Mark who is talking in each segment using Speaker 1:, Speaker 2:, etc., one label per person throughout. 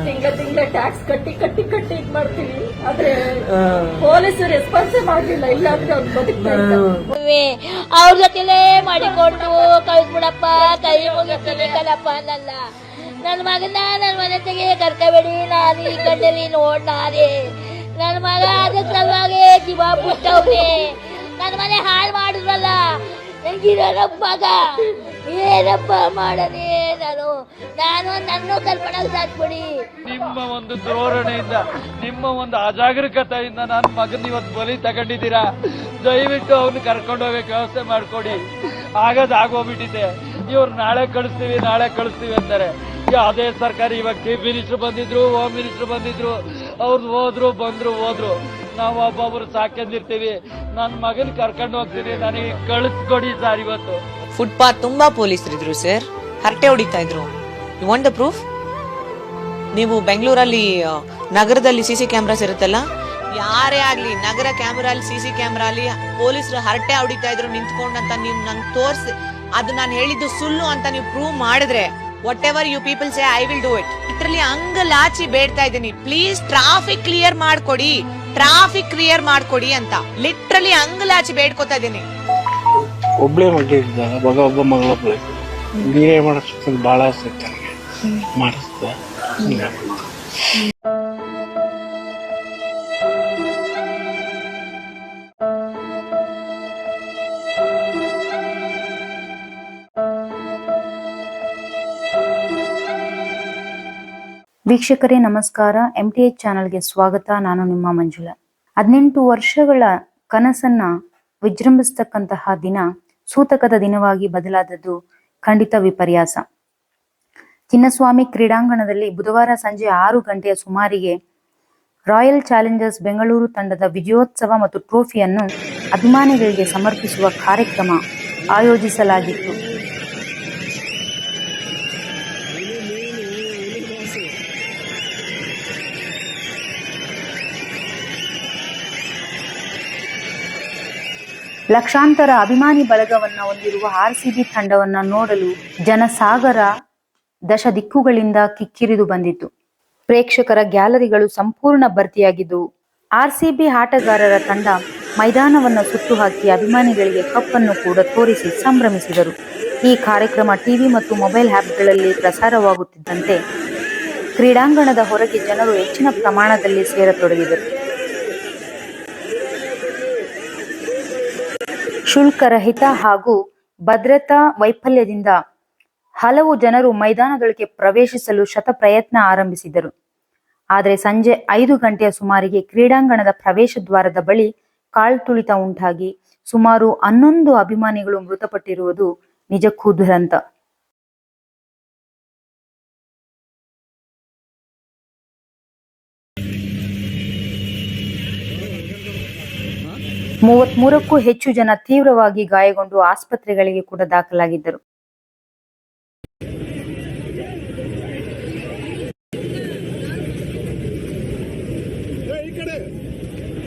Speaker 1: ತಿಂಗಳ ಟ್ಯಾಕ್ಸ್ ಕಟ್ಟಿ ಕಟ್ಟಿ ಕಟ್ಟಿ ಇದ್ ಮಾಡ್ತೀವಿ. ಆದ್ರೆ ಪೊಲೀಸರು ರೆಸ್ಪಾನ್ಸೇ ಮಾಡ್ಲಿಲ್ಲ. ಇಲ್ಲಾಂದ್ರೆ ಅವ್ರು ಬದುಕ್ತಾ ಇದ್ರು.
Speaker 2: ಅವ್ರ ಜೊತೆಲೇ ಮಾಡಿಕೊಟ್ಟು ಕಳಿಸ್ಬಿಡಪ್ಪ, ಕೈ ಮುಗಿತೀನಿ ಕಣಪ್ಪ ಅನ್ನಲ್ಲ. ನನ್ನ ಮಗನ ನನ್ನ ಮನೆ ತೆಗೆ ಕರ್ಕಬೇಡಿ, ನಾನು ಈ ಕಣ್ಣಲ್ಲಿ ನೋಡ್ನಾರೆ. ನನ್ನ ಮಗ ಅದಕ್ಕೆ ಸಲುವಾಗಿ ಜೀವ ಬಿಟ್ಟವ್ನೆ. ನನ್ನ ಮನೆ ಹಾಳು ಮಾಡಿದ್ರಲ್ಲ, ನನಗಿರೋನಪ್ಪ ಮಗ ಏನಪ್ಪ ಮಾಡನೆ. ನಾನು ನನ್ನ ಕಲ್ಪನೆಗೆ ಸಾಕ್ಬಿಡಿ.
Speaker 3: ನಿಮ್ಮ ಒಂದು ಧೋರಣೆಯಿಂದ, ನಿಮ್ಮ ಒಂದು ಅಜಾಗರೂಕತೆಯಿಂದ ನನ್ನ ಮಗನ ಇವತ್ತು ಬಲಿ ತಗೊಂಡಿದ್ದೀರಾ. ದಯವಿಟ್ಟು ಅವನು ಕರ್ಕೊಂಡು ಹೋಗಕ್ಕೆ ವ್ಯವಸ್ಥೆ ಮಾಡ್ಕೊಡಿ. ಆಗೋಗ್ಬಿಟ್ಟಿದೆ. ಇವ್ರು ನಾಳೆ ಕಳಿಸ್ತೀವಿ ಅಂತಾರೆ. ಅದೇ ಸರ್ಕಾರ ಇವಾಗ ಚೀಫ್ ಮಿನಿಸ್ಟರ್ ಬಂದಿದ್ರು, ಹೋಮ್ ಮಿನಿಸ್ಟರ್ ಬಂದಿದ್ರು, ಅವ್ರು ಹೋದ್ರು. ನಾವು ಒಬ್ಬೊಬ್ರು ಸಾಕೊಂಡಿರ್ತೀವಿ. ನನ್ನ ಮಗನ್ ಕರ್ಕೊಂಡು ಹೋಗ್ತೀನಿ, ನನಗೆ ಕಳಿಸ್ಕೊಡಿ ಸರ್. ಇವತ್ತು
Speaker 4: ಫುಟ್ಪಾತ್ ತುಂಬಾ ಪೊಲೀಸರಿದ್ರು ಸರ್, ಹರಟೆ ಹೊಡಿತಾ ಇದ್ರು. You want the proof? ನೀವು ಬೆಂಗಳೂರಲ್ಲಿ ನಗರದಲ್ಲಿ ಸಿಸಿ ಕ್ಯಾಮ್ರಾಸ್ ಇರುತ್ತಲ್ಲ, ಯಾರೇ ಆಗ್ಲಿ ನಗರ ಕ್ಯಾಮ್ರಾಲಿ ಸಿಸಿ ಕ್ಯಾಮ್ರಾಲಿ ಪೊಲೀಸರು ಹರಟೆ ಹೊಡಿತಾ ಇದ್ರು ನಿಂತ್ಕೊಂಡಂತ ನೀವು ನಂಗೆ ತೋರಿಸಿ ಅದು ನಾನು ಹೇಳಿದ್ದು ಸುಳ್ಳು ಅಂತ ನೀವು ಪ್ರೂವ್ ಮಾಡಿದ್ರೆ, whatever you people say I will do it. ಇದ್ರಲ್ಲಿ ಅಂಗಲಾಚಿ ಬೇಡ್ತಾ ಇದ್ದೀನಿ, ಪ್ಲೀಸ್ ಟ್ರಾಫಿಕ್ ಕ್ಲಿಯರ್ ಮಾಡ್ಕೊಡಿ ಅಂತ ಲಿಟ್ರಲಿ ಅಂಗಲಾಚಿ ಬೇಡ್ಕೊತಾ ಇದ್ದೀನಿ.
Speaker 5: ಒಬ್ಳೆ ಮಗ ಇದ್ದಾಗ ಒಬ್ಬ ಮಗಳೊಬ್ಳೆ ನೀರೇ ಮಾಡಿಸ್ಬೇಕು ಬಹಳ ಆಸೆ ನನಗೆ. ಮಾಡಿಸ್ದೆ.
Speaker 6: ವೀಕ್ಷಕರೇ ನಮಸ್ಕಾರ, MTH ಚಾನಲ್ಗೆ ಸ್ವಾಗತ. ನಾನು ನಿಮ್ಮ ಮಂಜುಳಾ. 18 ವರ್ಷಗಳ ಕನಸನ್ನ ವಿಜೃಂಭಿಸ್ತಕ್ಕಂತಹ ದಿನ ಸೂತಕದ ದಿನವಾಗಿ ಬದಲಾದದ್ದು ಖಂಡಿತ ವಿಪರ್ಯಾಸ. ಚಿನ್ನಸ್ವಾಮಿ ಕ್ರೀಡಾಂಗಣದಲ್ಲಿ ಬುಧವಾರ ಸಂಜೆ 6 ಗಂಟೆಯ ಸುಮಾರಿಗೆ ರಾಯಲ್ ಚಾಲೆಂಜರ್ಸ್ ಬೆಂಗಳೂರು ತಂಡದ ವಿಜಯೋತ್ಸವ ಮತ್ತು ಟ್ರೋಫಿಯನ್ನು ಅಭಿಮಾನಿಗಳಿಗೆ ಸಮರ್ಪಿಸುವ ಕಾರ್ಯಕ್ರಮ ಆಯೋಜಿಸಲಾಗಿತ್ತು. ಲಕ್ಷಾಂತರ ಅಭಿಮಾನಿ ಬಳಗವನ್ನ ಹೊಂದಿರುವ RCB ತಂಡವನ್ನ ನೋಡಲು ಜನಸಾಗರ ದಶ ದಿಕ್ಕುಗಳಿಂದ ಕಿಕ್ಕಿರಿದು ಬಂದಿತ್ತು. ಪ್ರೇಕ್ಷಕರ ಗ್ಯಾಲರಿಗಳು ಸಂಪೂರ್ಣ ಭರ್ತಿಯಾಗಿದ್ದು, RCB ಆಟಗಾರರ ತಂಡ ಮೈದಾನವನ್ನು ಸುತ್ತು ಹಾಕಿ ಅಭಿಮಾನಿಗಳಿಗೆ ಕಪ್ಪನ್ನು ಕೂಡ ತೋರಿಸಿ ಸಂಭ್ರಮಿಸಿದರು. ಈ ಕಾರ್ಯಕ್ರಮ ಟಿವಿ ಮತ್ತು ಮೊಬೈಲ್ ಆ್ಯಪ್ಗಳಲ್ಲಿ ಪ್ರಸಾರವಾಗುತ್ತಿದ್ದಂತೆ ಕ್ರೀಡಾಂಗಣದ ಹೊರಗೆ ಜನರು ಹೆಚ್ಚಿನ ಪ್ರಮಾಣದಲ್ಲಿ ಸೇರತೊಡಗಿದರು. ಶುಲ್ಕರಹಿತ ಹಾಗೂ ಭದ್ರತಾ ವೈಫಲ್ಯದಿಂದ ಹಲವು ಜನರು ಮೈದಾನದೊಳಗೆ ಪ್ರವೇಶಿಸಲು ಶತಪ್ರಯತ್ನ ಆರಂಭಿಸಿದರು. ಆದರೆ ಸಂಜೆ 5 ಗಂಟೆಯ ಸುಮಾರಿಗೆ ಕ್ರೀಡಾಂಗಣದ ಪ್ರವೇಶ ದ್ವಾರದ ಬಳಿ ಕಾಲ್ತುಳಿತ ಉಂಟಾಗಿ ಸುಮಾರು 11 ಅಭಿಮಾನಿಗಳು ಮೃತಪಟ್ಟಿರುವುದು ನಿಜಕ್ಕೂ ದುರಂತ. ಮೂವತ್ಮೂರಕ್ಕೂ ಹೆಚ್ಚು ಜನ ತೀವ್ರವಾಗಿ ಗಾಯಗೊಂಡು ಆಸ್ಪತ್ರೆಗಳಿಗೆ ಕೂಡ ದಾಖಲಾಗಿದ್ದರು.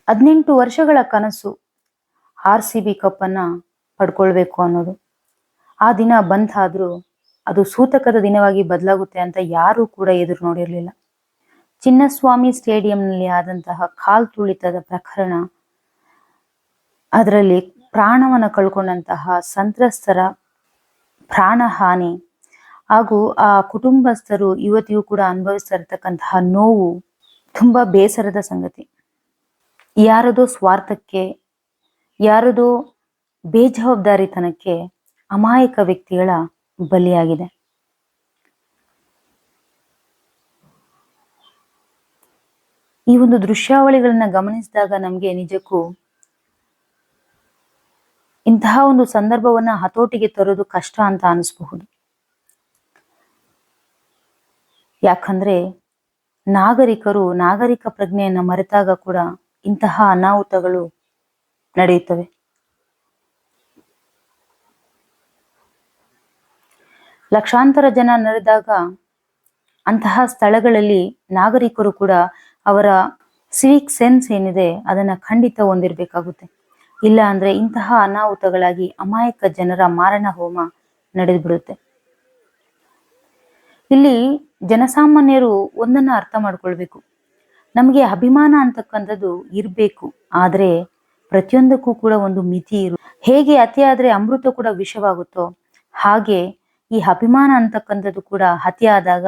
Speaker 6: ಹದಿನೆಂಟು ವರ್ಷಗಳ ಕನಸು RCB ಕಪ್ಪನ್ನ ಪಡ್ಕೊಳ್ಬೇಕು ಅನ್ನೋದು. ಆ ದಿನ ಬಂದಾದ್ರೂ ಅದು ಸೂತಕದ ದಿನವಾಗಿ ಬದಲಾಗುತ್ತೆ ಅಂತ ಯಾರೂ ಕೂಡ ಎದುರು ನೋಡಿರಲಿಲ್ಲ. ಚಿನ್ನಸ್ವಾಮಿ ಸ್ಟೇಡಿಯಂನಲ್ಲಿ ಆದಂತಹ ಕಾಲ್ತುಳಿತದ ಪ್ರಕರಣ, ಅದರಲ್ಲಿ ಪ್ರಾಣವನ್ನು ಕಳ್ಕೊಂಡಂತಹ ಸಂತ್ರಸ್ತರ ಪ್ರಾಣಹಾನಿ ಹಾಗೂ ಆ ಕುಟುಂಬಸ್ಥರು ಇವತ್ತಿಗೂ ಕೂಡ ಅನುಭವಿಸ್ತಾ ಇರತಕ್ಕಂತಹ ನೋವು ತುಂಬಾ ಬೇಸರದ ಸಂಗತಿ. ಯಾರದೋ ಸ್ವಾರ್ಥಕ್ಕೆ, ಯಾರದೋ ಬೇಜವಾಬ್ದಾರಿತನಕ್ಕೆ ಅಮಾಯಕ ವ್ಯಕ್ತಿಗಳ ಬಲಿಯಾಗಿದೆ. ಈ ಒಂದು ದೃಶ್ಯಾವಳಿಗಳನ್ನ ಗಮನಿಸಿದಾಗ ನಮಗೆ ನಿಜಕ್ಕೂ ಇಂತಹ ಒಂದು ಸಂದರ್ಭವನ್ನ ಹತೋಟಿಗೆ ತರೋದು ಕಷ್ಟ ಅಂತ ಅನಿಸಬಹುದು. ಯಾಕಂದ್ರೆ ನಾಗರಿಕ ಪ್ರಜ್ಞೆಯನ್ನ ಮರೆತಾಗ ಕೂಡ ಇಂತಹ ಅನಾಹುತಗಳು ನಡೆಯುತ್ತವೆ. ಲಕ್ಷಾಂತರ ಜನ ನೆರೆದಾಗ ಅಂತಹ ಸ್ಥಳಗಳಲ್ಲಿ ನಾಗರಿಕರು ಕೂಡ ಅವರ ಸಿವಿಕ್ ಸೆನ್ಸ್ ಏನಿದೆ ಅದನ್ನ ಖಂಡಿತ ಹೊಂದಿರಬೇಕಾಗುತ್ತೆ. ಇಲ್ಲ ಅಂದ್ರೆ ಇಂತಹ ಅನಾಹುತಗಳಾಗಿ ಅಮಾಯಕ ಜನರ ಮಾರಣ ಹೋಮ ನಡೆದು ಬಿಡುತ್ತೆ. ಇಲ್ಲಿ ಜನಸಾಮಾನ್ಯರು ಒಂದನ್ನು ಅರ್ಥ ಮಾಡ್ಕೊಳ್ಬೇಕು. ನಮಗೆ ಅಭಿಮಾನ ಅಂತಕ್ಕಂಥದ್ದು ಇರಬೇಕು, ಆದರೆ ಪ್ರತಿಯೊಂದಕ್ಕೂ ಕೂಡ ಒಂದು ಮಿತಿ ಹೇಗೆ ಅತಿಯಾದ್ರೆ ಅಮೃತ ಕೂಡ ವಿಷವಾಗುತ್ತೋ ಹಾಗೆ ಈ ಅಭಿಮಾನ ಅಂತಕ್ಕಂಥದ್ದು ಕೂಡ ಅತಿಯಾದಾಗ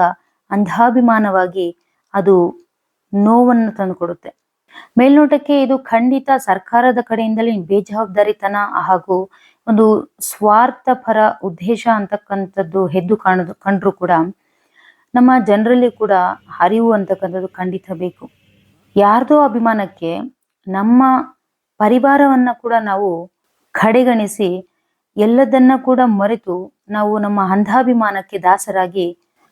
Speaker 6: ಅಂಧಾಭಿಮಾನವಾಗಿ ಅದು ನೋವನ್ನು ತಂದುಕೊಡುತ್ತೆ. ಮೇಲ್ನೋಟಕ್ಕೆ ಇದು ಖಂಡಿತ ಸರ್ಕಾರದ ಕಡೆಯಿಂದಲೇ ಬೇಜವಾಬ್ದಾರಿತನ ಹಾಗೂ ಒಂದು ಸ್ವಾರ್ಥಪರ ಉದ್ದೇಶ ಅಂತಕ್ಕಂಥದ್ದು ಎದ್ದು ಕಂಡ್ರು ಕೂಡ ನಮ್ಮ ಜನರಲ್ಲಿ ಕೂಡ ಅರಿವು ಅಂತಕ್ಕಂಥದ್ದು ಖಂಡಿತ ಬೇಕು. ಯಾರ್ದೋ ಅಭಿಮಾನಕ್ಕೆ ನಮ್ಮ ಪರಿವಾರವನ್ನ ಕೂಡ ನಾವು ಕಡೆಗಣಿಸಿ ಎಲ್ಲದನ್ನ ಕೂಡ ಮರೆತು ನಾವು ನಮ್ಮ ಅಂಧಾಭಿಮಾನಕ್ಕೆ ದಾಸರಾಗಿ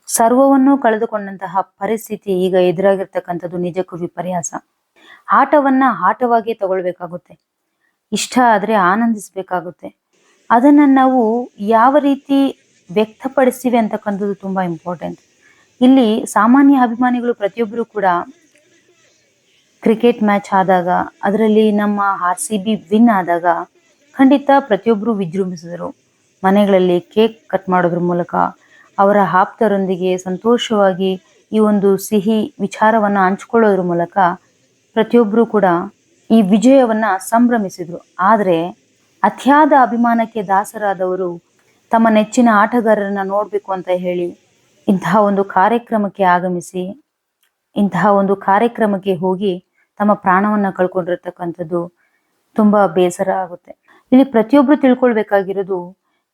Speaker 6: ಸರ್ವವನ್ನೂ ಕಳೆದುಕೊಂಡಂತಹ ಪರಿಸ್ಥಿತಿ ಈಗ ಎದುರಾಗಿರ್ತಕ್ಕಂಥದ್ದು ನಿಜಕ್ಕೂ ವಿಪರ್ಯಾಸ. ಆಟವನ್ನ ಆಟವಾಗಿ ತಗೊಳ್ಬೇಕಾಗುತ್ತೆ, ಇಷ್ಟ ಆದ್ರೆ ಆನಂದಿಸ್ಬೇಕಾಗುತ್ತೆ. ಅದನ್ನ ನಾವು ಯಾವ ರೀತಿ ವ್ಯಕ್ತಪಡಿಸ್ತೀವಿ ಅಂತಕ್ಕಂಥದ್ದು ತುಂಬಾ ಇಂಪಾರ್ಟೆಂಟ್. ಇಲ್ಲಿ ಸಾಮಾನ್ಯ ಅಭಿಮಾನಿಗಳು ಪ್ರತಿಯೊಬ್ಬರು ಕೂಡ ಕ್ರಿಕೆಟ್ ಮ್ಯಾಚ್ ಆದಾಗ, ಅದರಲ್ಲಿ ನಮ್ಮ RCB ವಿನ್ ಆದಾಗ ಖಂಡಿತ ಪ್ರತಿಯೊಬ್ಬರು ವಿಜೃಂಭಿಸಿದರು. ಮನೆಗಳಲ್ಲಿ ಕೇಕ್ ಕಟ್ ಮಾಡೋದ್ರ ಮೂಲಕ ಅವರ ಆಪ್ತರೊಂದಿಗೆ ಸಂತೋಷವಾಗಿ ಈ ಒಂದು ಸಿಹಿ ವಿಚಾರವನ್ನು ಹಂಚ್ಕೊಳ್ಳೋದ್ರ ಮೂಲಕ ಪ್ರತಿಯೊಬ್ಬರು ಕೂಡ ಈ ವಿಜಯವನ್ನ ಸಂಭ್ರಮಿಸಿದ್ರು. ಆದರೆ ಅತಿಯಾದ ಅಭಿಮಾನಕ್ಕೆ ದಾಸರಾದವರು ತಮ್ಮ ನೆಚ್ಚಿನ ಆಟಗಾರರನ್ನ ನೋಡ್ಬೇಕು ಅಂತ ಹೇಳಿ ಇಂತಹ ಒಂದು ಕಾರ್ಯಕ್ರಮಕ್ಕೆ ಆಗಮಿಸಿ ಇಂತಹ ಒಂದು ಕಾರ್ಯಕ್ರಮಕ್ಕೆ ಹೋಗಿ ತಮ್ಮ ಪ್ರಾಣವನ್ನ ಕಳ್ಕೊಂಡಿರ್ತಕ್ಕಂಥದ್ದು ತುಂಬಾ ಬೇಸರ ಆಗುತ್ತೆ. ಇಲ್ಲಿ ಪ್ರತಿಯೊಬ್ರು ತಿಳ್ಕೊಳ್ಬೇಕಾಗಿರೋದು,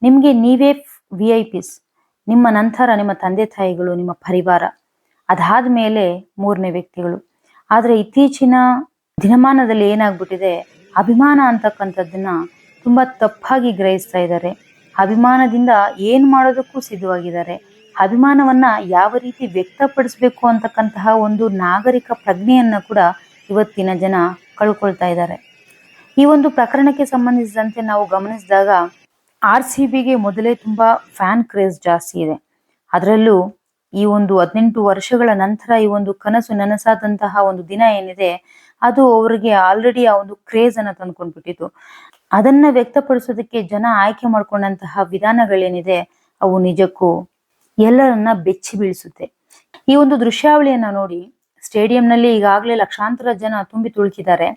Speaker 6: ನಿಮ್ಗೆ ನೀವೇ VIPs, ನಿಮ್ಮ ನಂತರ ನಿಮ್ಮ ತಂದೆ ತಾಯಿಗಳು, ನಿಮ್ಮ ಪರಿವಾರ, ಅದಾದ ಮೇಲೆ ಮೂರನೇ ವ್ಯಕ್ತಿಗಳು. ಆದ್ರೆ ಇತ್ತೀಚಿನ ದಿನಮಾನದಲ್ಲಿ ಏನಾಗ್ಬಿಟ್ಟಿದೆ, ಅಭಿಮಾನ ಅಂತಕ್ಕಂಥದ್ದನ್ನ ತುಂಬಾ ತಪ್ಪಾಗಿ ಗ್ರಹಿಸ್ತಾ ಇದ್ದಾರೆ. ಅಭಿಮಾನದಿಂದ ಏನ್ ಮಾಡೋದಕ್ಕೂ ಸಿದ್ಧವಾಗಿದ್ದಾರೆ. ಅಭಿಮಾನವನ್ನ ಯಾವ ರೀತಿ ವ್ಯಕ್ತಪಡಿಸ್ಬೇಕು ಅಂತಕ್ಕಂತಹ ಒಂದು ನಾಗರಿಕ ಪ್ರಜ್ಞೆಯನ್ನ ಕೂಡ ಇವತ್ತಿನ ಜನ ಕಳ್ಕೊಳ್ತಾ ಇದ್ದಾರೆ. ಈ ಒಂದು ಪ್ರಕರಣಕ್ಕೆ ಸಂಬಂಧಿಸಿದಂತೆ ನಾವು ಗಮನಿಸಿದಾಗ RCBಗೆ ಮೊದಲೇ ತುಂಬಾ ಫ್ಯಾನ್ ಕ್ರೇಜ್ ಜಾಸ್ತಿ ಇದೆ. ಅದರಲ್ಲೂ ಈ ಒಂದು 18 ವರ್ಷಗಳ ನಂತರ ಈ ಒಂದು ಕನಸು ನನಸಾದಂತಹ ಒಂದು ದಿನ ಏನಿದೆ, ಅದು ಅವರಿಗೆ ಆಲ್ರೆಡಿ ಆ ಒಂದು ಕ್ರೇಜ್ ಅನ್ನ ತಂದ್ಕೊಂಡ್ಬಿಟ್ಟಿತ್ತು. ಅದನ್ನ ವ್ಯಕ್ತಪಡಿಸೋದಕ್ಕೆ ಜನ ಆಯ್ಕೆ ಮಾಡ್ಕೊಂಡಂತಹ ವಿಧಾನಗಳೇನಿದೆ ಅವು ನಿಜಕ್ಕೂ ಎಲ್ಲರನ್ನ ಬೆಚ್ಚಿ ಬೀಳಿಸುತ್ತೆ. ಈ ಒಂದು ದೃಶ್ಯಾವಳಿಯನ್ನ ನೋಡಿ, ಸ್ಟೇಡಿಯಂನಲ್ಲಿ ಈಗಾಗಲೇ ಲಕ್ಷಾಂತರ ಜನ ತುಂಬಿ ತುಳುಕಿದ್ದಾರೆ.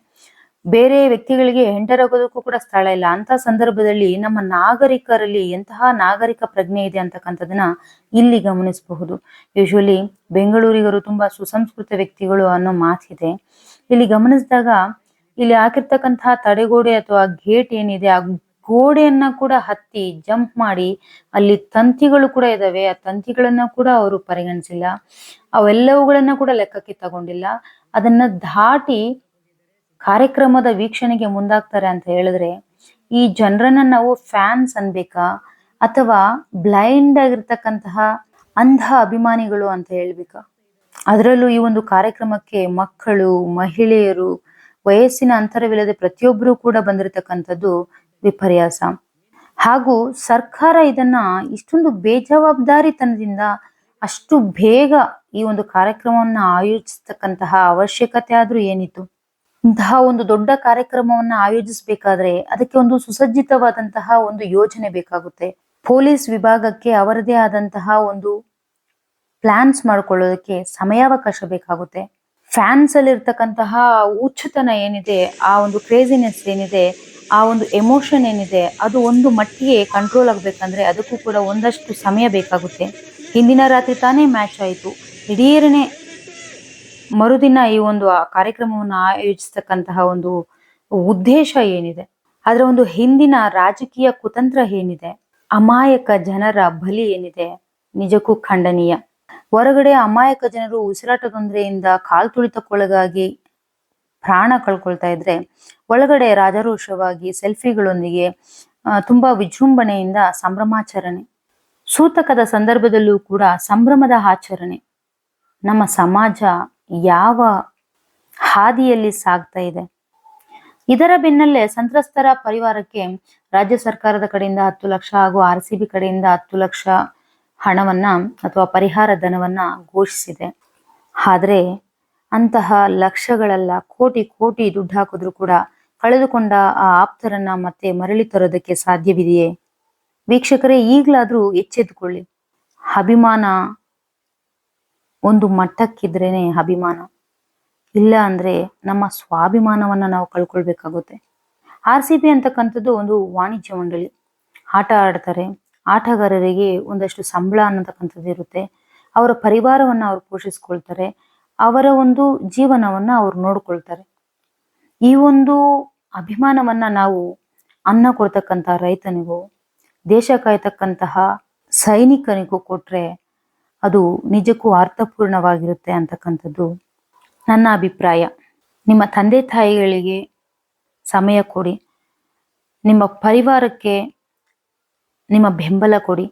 Speaker 6: ಬೇರೆ ವ್ಯಕ್ತಿಗಳಿಗೆ ಎಂಟರಾಗೋದಕ್ಕೂ ಕೂಡ ಸ್ಥಳ ಇಲ್ಲ. ಅಂತ ಸಂದರ್ಭದಲ್ಲಿ ನಮ್ಮ ನಾಗರಿಕರಲ್ಲಿ ಎಂತಹ ನಾಗರಿಕ ಪ್ರಜ್ಞೆ ಇದೆ ಅಂತಕ್ಕಂಥದನ್ನ ಇಲ್ಲಿ ಗಮನಿಸಬಹುದು. ಯೂಶುವಲಿ ಬೆಂಗಳೂರಿಗರು ತುಂಬಾ ಸುಸಂಸ್ಕೃತ ವ್ಯಕ್ತಿಗಳು ಅನ್ನೋ ಮಾತಿದೆ. ಇಲ್ಲಿ ಗಮನಿಸಿದಾಗ ಇಲ್ಲಿ ಹಾಕಿರ್ತಕ್ಕಂತಹ ತಡೆಗೋಡೆ ಅಥವಾ ಗೇಟ್ ಏನಿದೆ, ಆ ಗೋಡೆಯನ್ನ ಕೂಡ ಹತ್ತಿ ಜಂಪ್ ಮಾಡಿ ಅಲ್ಲಿ ತಂತಿಗಳು ಕೂಡ ಇದಾವೆ, ಆ ತಂತಿಗಳನ್ನ ಕೂಡ ಅವರು ಪರಿಗಣಿಸಿಲ್ಲ, ಅವೆಲ್ಲವುಗಳನ್ನ ಕೂಡ ಲೆಕ್ಕಕ್ಕೆ ತಗೊಂಡಿಲ್ಲ. ಅದನ್ನ ದಾಟಿ ಕಾರ್ಯಕ್ರಮದ ವೀಕ್ಷಣೆಗೆ ಮುಂದಾಗ್ತಾರೆ ಅಂತ ಹೇಳಿದ್ರೆ ಈ ಜನರನ್ನ ನಾವು ಫ್ಯಾನ್ಸ್ ಅನ್ಬೇಕಾ ಅಥವಾ ಬ್ಲೈಂಡ್ ಆಗಿರ್ತಕ್ಕಂತಹ ಅಂಧ ಅಭಿಮಾನಿಗಳು ಅಂತ ಹೇಳ್ಬೇಕಾ? ಅದರಲ್ಲೂ ಈ ಒಂದು ಕಾರ್ಯಕ್ರಮಕ್ಕೆ ಮಕ್ಕಳು, ಮಹಿಳೆಯರು, ವಯಸ್ಸಿನ ಅಂತರವಿಲ್ಲದೆ ಪ್ರತಿಯೊಬ್ಬರು ಕೂಡ ಬಂದಿರತಕ್ಕಂಥದ್ದು ವಿಪರ್ಯಾಸ. ಹಾಗೂ ಸರ್ಕಾರ ಇದನ್ನ ಇಷ್ಟೊಂದು ಬೇಜವಾಬ್ದಾರಿತನದಿಂದ ಅಷ್ಟು ಬೇಗ ಈ ಒಂದು ಕಾರ್ಯಕ್ರಮವನ್ನ ಆಯೋಜಿಸ್ತಕ್ಕಂತಹ ಅವಶ್ಯಕತೆ ಆದ್ರೂ ಏನಿತ್ತು? ಇಂತಹ ಒಂದು ದೊಡ್ಡ ಕಾರ್ಯಕ್ರಮವನ್ನ ಆಯೋಜಿಸಬೇಕಾದ್ರೆ ಅದಕ್ಕೆ ಒಂದು ಸುಸಜ್ಜಿತವಾದಂತಹ ಒಂದು ಯೋಜನೆ ಬೇಕಾಗುತ್ತೆ. ಪೊಲೀಸ್ ವಿಭಾಗಕ್ಕೆ ಅವರದೇ ಆದಂತಹ ಒಂದು ಪ್ಲಾನ್ಸ್ ಮಾಡ್ಕೊಳ್ಳೋದಕ್ಕೆ ಸಮಯಾವಕಾಶ ಬೇಕಾಗುತ್ತೆ. ಫ್ಯಾನ್ಸ್ ಅಲ್ಲಿ ಇರ್ತಕ್ಕಂತಹ ಹುಚ್ಚುತನ ಏನಿದೆ, ಆ ಒಂದು ಕ್ರೇಜಿನೆಸ್ ಏನಿದೆ, ಆ ಒಂದು ಎಮೋಷನ್ ಏನಿದೆ, ಅದು ಒಂದು ಮಟ್ಟಿಗೆ ಕಂಟ್ರೋಲ್ ಆಗ್ಬೇಕಂದ್ರೆ ಅದಕ್ಕೂ ಕೂಡ ಒಂದಷ್ಟು ಸಮಯ ಬೇಕಾಗುತ್ತೆ. ಹಿಂದಿನ ರಾತ್ರಿ ತಾನೇ ಮ್ಯಾಚ್ ಆಯಿತು, ದಿಢೀರನೆ ಮರುದಿನ ಈ ಒಂದು ಕಾರ್ಯಕ್ರಮವನ್ನು ಆಯೋಜಿಸ್ತಕ್ಕಂತಹ ಒಂದು ಉದ್ದೇಶ ಏನಿದೆ, ಅದರ ಒಂದು ಹಿಂದಿನ ರಾಜಕೀಯ ಕುತಂತ್ರ ಏನಿದೆ, ಅಮಾಯಕ ಜನರ ಬಲಿ ಏನಿದೆ, ನಿಜಕ್ಕೂ ಖಂಡನೀಯ. ಹೊರಗಡೆ ಅಮಾಯಕ ಜನರು ಉಸಿರಾಟ ತೊಂದರೆಯಿಂದ ಕಾಲ್ತುಳಿತಕ್ಕೊಳಗಾಗಿ ಪ್ರಾಣ ಕಳ್ಕೊಳ್ತಾ ಇದ್ರೆ, ಒಳಗಡೆ ರಾಜಾರೋಷವಾಗಿ ಸೆಲ್ಫಿಗಳೊಂದಿಗೆ ತುಂಬಾ ವಿಜೃಂಭಣೆಯಿಂದ ಸಂಭ್ರಮಾಚರಣೆ. ಸೂತಕದ ಸಂದರ್ಭದಲ್ಲೂ ಕೂಡ ಸಂಭ್ರಮದ ಆಚರಣೆ. ನಮ್ಮ ಸಮಾಜ ಯಾವ ಹಾದಿಯಲ್ಲಿ ಸಾಗ್ತಾ ಇದೆ? ಇದರ ಬೆನ್ನಲ್ಲೇ ಸಂತ್ರಸ್ತರ ಪರಿವಾರಕ್ಕೆ ರಾಜ್ಯ ಸರ್ಕಾರದ ಕಡೆಯಿಂದ 10 ಲಕ್ಷ ಹಾಗೂ RCB ಕಡೆಯಿಂದ 10 ಲಕ್ಷ ಹಣವನ್ನ ಅಥವಾ ಪರಿಹಾರ ಧನವನ್ನ ಘೋಷಿಸಿದೆ. ಆದ್ರೆ ಅಂತಹ ಲಕ್ಷಗಳಲ್ಲ, ಕೋಟಿ ಕೋಟಿ ದುಡ್ಡು ಹಾಕಿದ್ರು ಕೂಡ ಕಳೆದುಕೊಂಡ ಆ ಆಪ್ತರನ್ನ ಮತ್ತೆ ಮರಳಿ ತರೋದಕ್ಕೆ ಸಾಧ್ಯವಿದೆಯೇ? ವೀಕ್ಷಕರೇ, ಈಗಲಾದ್ರೂ ಎಚ್ಚೆತ್ತುಕೊಳ್ಳಿ. ಅಭಿಮಾನ ಒಂದು ಮಟ್ಟಕ್ಕಿದ್ರೇನೆ ಅಭಿಮಾನ, ಇಲ್ಲ ಅಂದ್ರೆ ನಮ್ಮ ಸ್ವಾಭಿಮಾನವನ್ನ ನಾವು ಕಳ್ಕೊಳ್ಬೇಕಾಗುತ್ತೆ. RCB ಅಂತಕ್ಕಂಥದ್ದು ಒಂದು ವಾಣಿಜ್ಯ ಮಂಡಳಿ. ಆಟ ಆಡ್ತಾರೆ, ಆಟಗಾರರಿಗೆ ಒಂದಷ್ಟು ಸಂಬಳ ಅನ್ನತಕ್ಕಂಥದ್ದು ಇರುತ್ತೆ, ಅವರ ಪರಿವಾರವನ್ನ ಅವ್ರು ಪೋಷಿಸ್ಕೊಳ್ತಾರೆ, ಅವರ ಒಂದು ಜೀವನವನ್ನ ಅವ್ರು ನೋಡ್ಕೊಳ್ತಾರೆ. ಈ ಒಂದು ಅಭಿಮಾನವನ್ನ ನಾವು ಅನ್ನ ಕೊಡ್ತಕ್ಕಂಥ ರೈತನಿಗೂ, ದೇಶ ಕಾಯ್ತಕ್ಕಂತಹ ಸೈನಿಕನಿಗೂ ಕೊಟ್ರೆ ಅದು ನಿಜಕ್ಕೂ ಅರ್ಥಪೂರ್ಣವಾಗಿರುತ್ತೆ ಅಂತಕ್ಕಂಥದ್ದು ನನ್ನ ಅಭಿಪ್ರಾಯ. ನಿಮ್ಮ ತಂದೆ ತಾಯಿಗಳಿಗೆ ಸಮಯ ಕೊಡಿ, ನಿಮ್ಮ ಪರಿವಾರಕ್ಕೆ ನಿಮ್ಮ ಬೆಂಬಲ ಕೊಡಿ,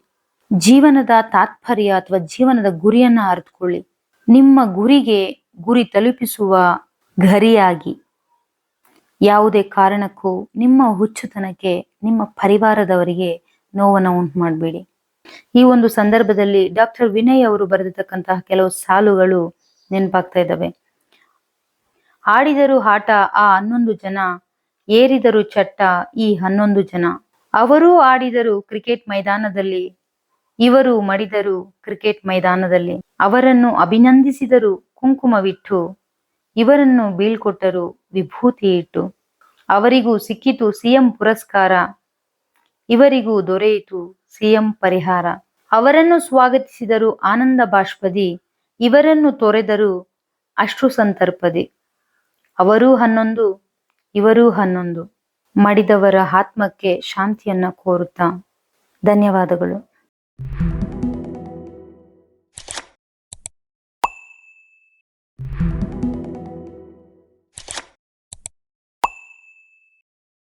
Speaker 6: ಜೀವನದ ತಾತ್ಪರ್ಯ ಅಥವಾ ಜೀವನದ ಗುರಿಯನ್ನ ಅರಿತುಕೊಳ್ಳಿ. ನಿಮ್ಮ ಗುರಿಗೆ ಗುರಿ ತಲುಪಿಸುವ ಗರಿಯಾಗಿ ಯಾವುದೇ ಕಾರಣಕ್ಕೂ ನಿಮ್ಮ ಹುಚ್ಚುತನಕ್ಕೆ ನಿಮ್ಮ ಪರಿವಾರದವರಿಗೆ ನೋವನ್ನು ಉಂಟು ಮಾಡಬೇಡಿ. ಈ ಒಂದು ಸಂದರ್ಭದಲ್ಲಿ ಡಾಕ್ಟರ್ ವಿನಯ್ ಅವರು ಬರೆದಿರ್ತಕ್ಕಂತಹ ಕೆಲವು ಸಾಲುಗಳು ನೆನಪಾಗ್ತಾ ಇದ್ದಾವೆ. ಆಡಿದರು ಆಟ ಆ 11 ಜನ, ಏರಿದರು ಚಟ್ಟ ಈ 11 ಜನ. ಅವರೂ ಆಡಿದರು ಕ್ರಿಕೆಟ್ ಮೈದಾನದಲ್ಲಿ, ಇವರು ಮಡಿದರು ಕ್ರಿಕೆಟ್ ಮೈದಾನದಲ್ಲಿ. ಅವರನ್ನು ಅಭಿನಂದಿಸಿದರು ಕುಂಕುಮವಿಟ್ಟು, ಇವರನ್ನು ಬೀಳ್ಕೊಟ್ಟರು ವಿಭೂತಿ ಇಟ್ಟು. ಅವರಿಗೂ ಸಿಕ್ಕಿತು CM ಪುರಸ್ಕಾರ, ಇವರಿಗೂ ದೊರೆಯಿತು CM ಪರಿಹಾರ. ಅವರನ್ನು ಸ್ವಾಗತಿಸಿದರು ಆನಂದ ಬಾಷ್ಪದಿ, ಇವರನ್ನು ತೊರೆದರು ಅಶ್ರು ಸಂತರ್ಪದಿ. ಅವರೂ 11, ಇವರೂ 11. ಮಡಿದವರ ಆತ್ಮಕ್ಕೆ ಶಾಂತಿಯನ್ನ ಕೋರುತ್ತಾ ಧನ್ಯವಾದಗಳು.